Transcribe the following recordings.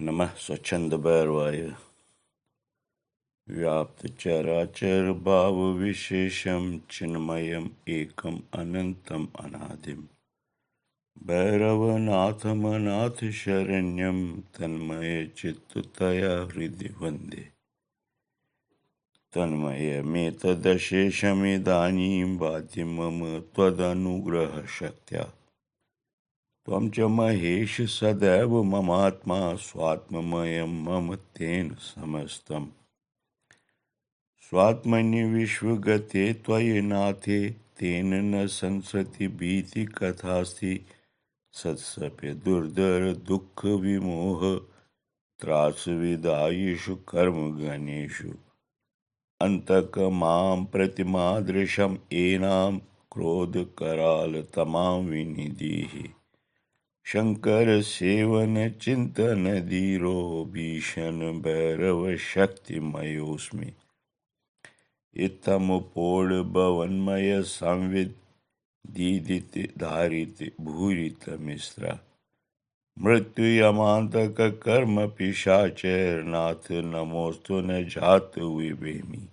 नमः स्वच्छंद भैरवाय। व्याप्त चराचर भाव विशेषम चिन्मयम एकम अनंतम अनादिम भैरवनाथमनाथ शरण्यम तन्मय चित्ततया हृदि वन्दे। तन्मयमेतदशेषमिदानीं भाति मम त्वदनुग्रह शक्त्या। त्वं च महेश सदैव ममात्मा स्वात्ममयं मम तेन समस्तम्। स्वात्मनि विश्वगते त्वयि नाथे तेन न संसृति भीति कथास्ति। सत्सप्य दुर्धर दुःख विमोह त्रास विदायिषु कर्मगणेषु। अंतक मां प्रतिमादृशम् एनां क्रोध कराल तमां विनिधीहि। शंकर सेवन चिंतन धीरो भीषण भैरव शक्तिमयोस्मि। इत्थम पोड़ भवन्मय संविद दीदित धारित भूरित मिश्रा। मृत्यु यमांतक कर्म पिशाचर नाथ नमोस्तु न जात विभेमि।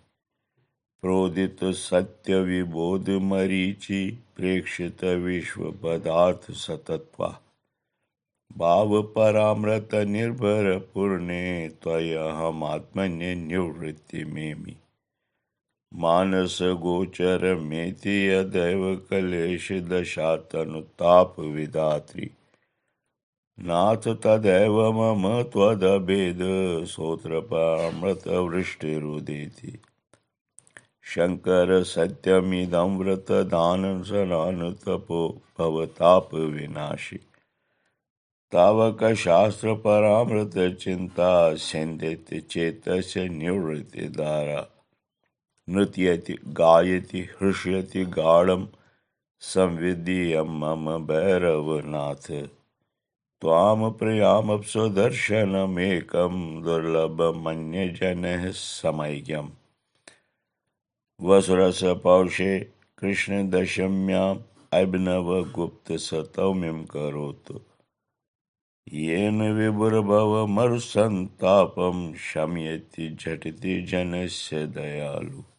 प्रोदित सत्य विबोध मरीचि प्रेक्षित विश्व पदार्थ सतत्वा। भाव परामृत निर्भर पूर्णे त्वयहमात्मन्य निवृत्ति मेमि। मानस गोचर मेति यदैव कलेश दशा तनुताप विदात्री। नाथ तदैव मम त्वदभेद सोत्र परामृत वृष्टिरुदेति। शंकर सत्यमिदं व्रत दान सनान तपो भवताप विनाशी। तावक शास्त्र परामृत चिंता सिंध्यति चेतस्य निवृत्ति धारा। नृत्यति गायति हृष्यति गाढं संविदीयं मम भैरवनाथ। त्वां प्रियामप्सुदर्शनमेकं दुर्लभमन्यजनः समैक्यम्। वसुरस पौषे कृष्णदशम्याम् अभिनवगुप्तसप्तमीं करोतु। येन विभुर्भवमरुसन्तापं शमयति झटिति जनस्य दयालु।